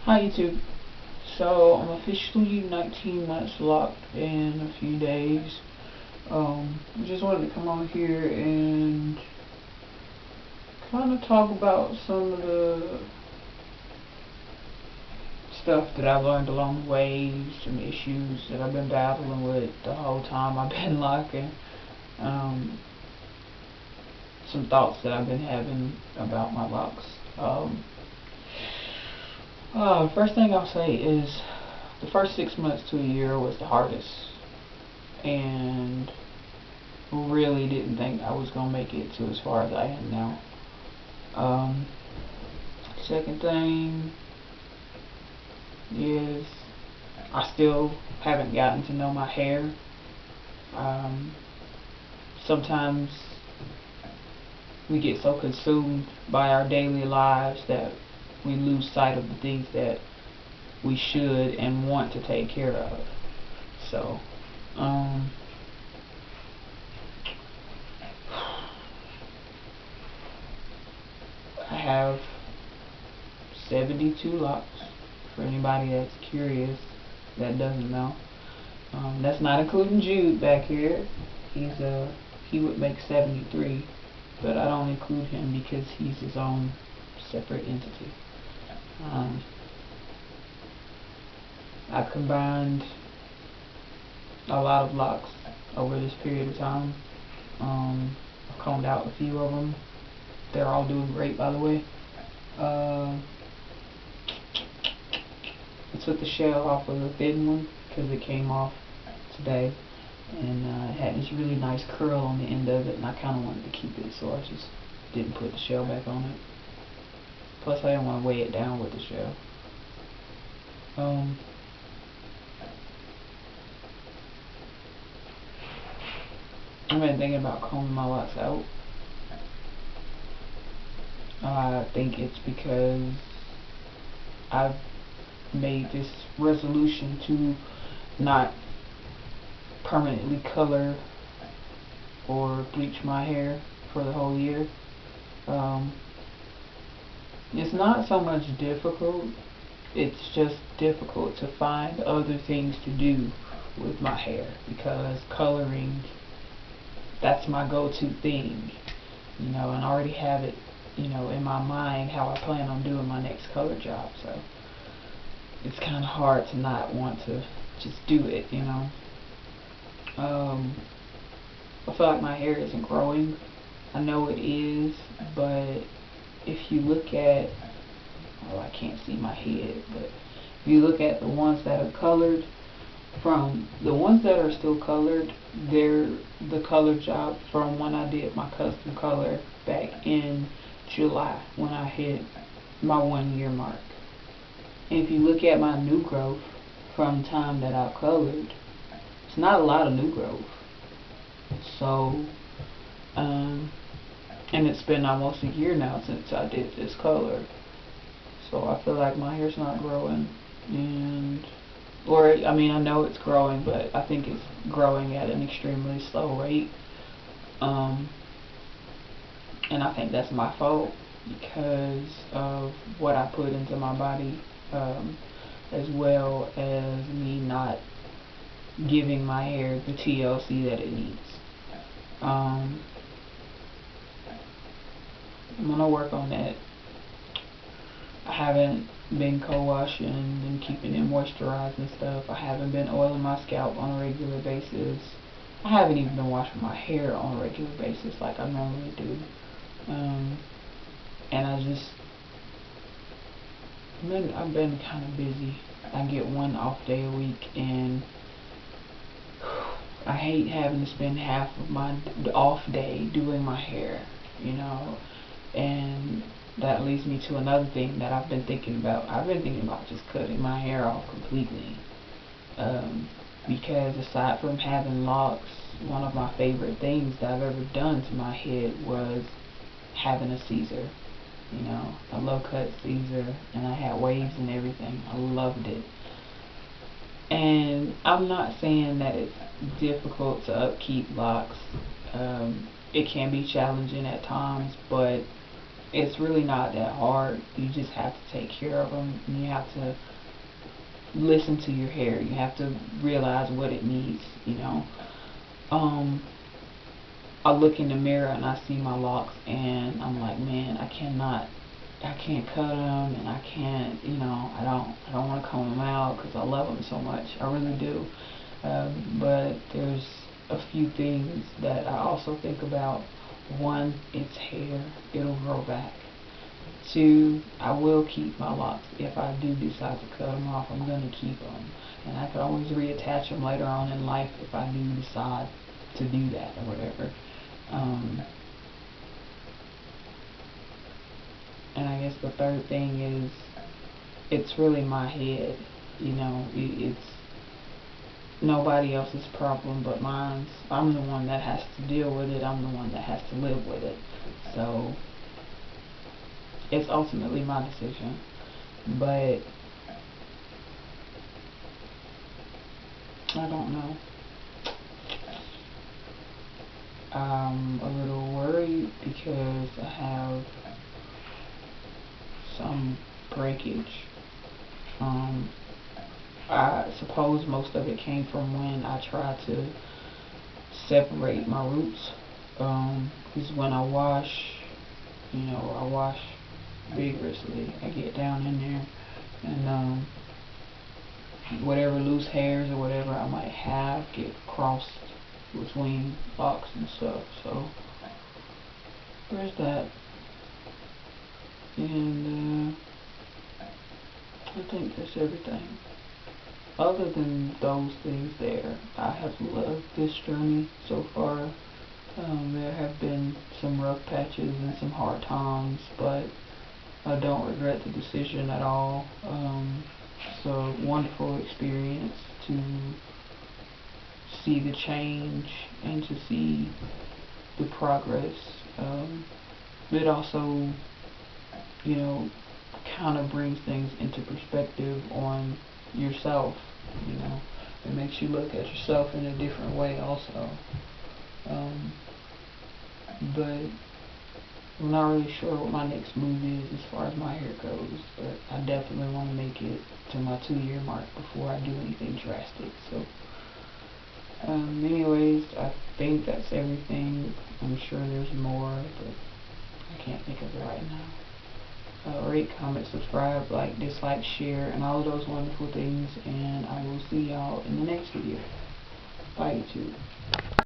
Hi YouTube. So I'm officially 19 months locked in a few days. I just wanted to come on here and kind of talk about some of the stuff that I've learned along the way, some issues that I've been battling with the whole time I've been locking, some thoughts that I've been having about my locks. First thing I'll say is the first 6 months to a year was the hardest, and really didn't think I was gonna make it to as far as I am now. Second thing is I still haven't gotten to know my hair. Sometimes we get so consumed by our daily lives that we lose sight of the things that we should and want to take care of. So, I have 72 locks for anybody that's curious that doesn't know. That's not including Jude back here. He would make 73, but I don't include him because he's his own separate entity. I've combined a lot of locks over this period of time. I've combed out a few of them. They're all doing great, by the way. I took the shell off of the thin one because it came off today, and it had this really nice curl on the end of it, and I kind of wanted to keep it, so I just didn't put the shell back on it. Plus, I didn't want to weigh it down with the shell. I've been thinking about combing my locks out. I think it's because I've made this resolution to not permanently color or bleach my hair for the whole year. It's not so much difficult, it's just difficult to find other things to do with my hair, because coloring, that's my go-to thing, and I already have it, in my mind how I plan on doing my next color job, so it's kind of hard to not want to just do it, I feel like my hair isn't growing. I know it is, but if you look at, I can't see my head, but if you look at the ones that are colored, from the ones that are still colored, they're the color job from when I did my custom color back in July, when I hit my 1 year mark. And if you look at my new growth from the time that I colored, it's not a lot of new growth. So, and it's been almost a year now since I did this color. So I feel like my hair's not growing, I know it's growing, but I think it's growing at an extremely slow rate. And I think that's my fault because of what I put into my body, as well as me not giving my hair the TLC that it needs. I'm gonna work on that. I haven't been co-washing and keeping it moisturized and stuff. I haven't been oiling my scalp on a regular basis. I haven't even been washing my hair on a regular basis like I normally do. And I've been kind of busy. I get one off day a week, and I hate having to spend half of my off day doing my hair, and that leads me to another thing that I've been thinking about. I've been thinking about just cutting my hair off completely, because aside from having locks, one of my favorite things that I've ever done to my head was having a Caesar, a low-cut Caesar, and I had waves and everything. I loved it. And I'm not saying that it's difficult to upkeep locks. It can be challenging at times, but it's really not that hard. You just have to take care of them, and you have to listen to your hair. You have to realize what it needs, you know. I look in the mirror and I see my locks, and I'm like, man, I can't cut them, and I can't, you know, I don't want to comb them out because I love them so much. I really do. But there's a few things that I also think about. One, it's hair. It'll grow back. Two, I will keep my locks. If I do decide to cut them off, I'm going to keep them. And I can always reattach them later on in life if I do decide to do that or whatever. And I guess the third thing is, it's really my head. You know, it's nobody else's problem but mine. I'm the one that has to deal with it. I'm the one that has to live with it. So it's ultimately my decision. But I don't know. I'm a little worried because I have some breakage. I suppose most of it came from when I tried to separate my roots. Because when I wash, you know, I wash vigorously. I get down in there, and whatever loose hairs or whatever I might have get crossed between locks and stuff. So there's that. And I think that's everything. Other than those things there, I have loved this journey so far. There have been some rough patches and some hard times, but I don't regret the decision at all. It's a wonderful experience to see the change and to see the progress. It also, you know, kind of brings things into perspective on yourself. You know, it makes you look at yourself in a different way also. But I'm not really sure what my next move is as far as my hair goes, but I definitely want to make it to my 2-year mark before I do anything drastic. So anyways, I think that's everything. I'm sure there's more, but I can't think of it right now. Rate, comment, subscribe, like, dislike, share, and all of those wonderful things, and I will see y'all in the next video. Bye, YouTube.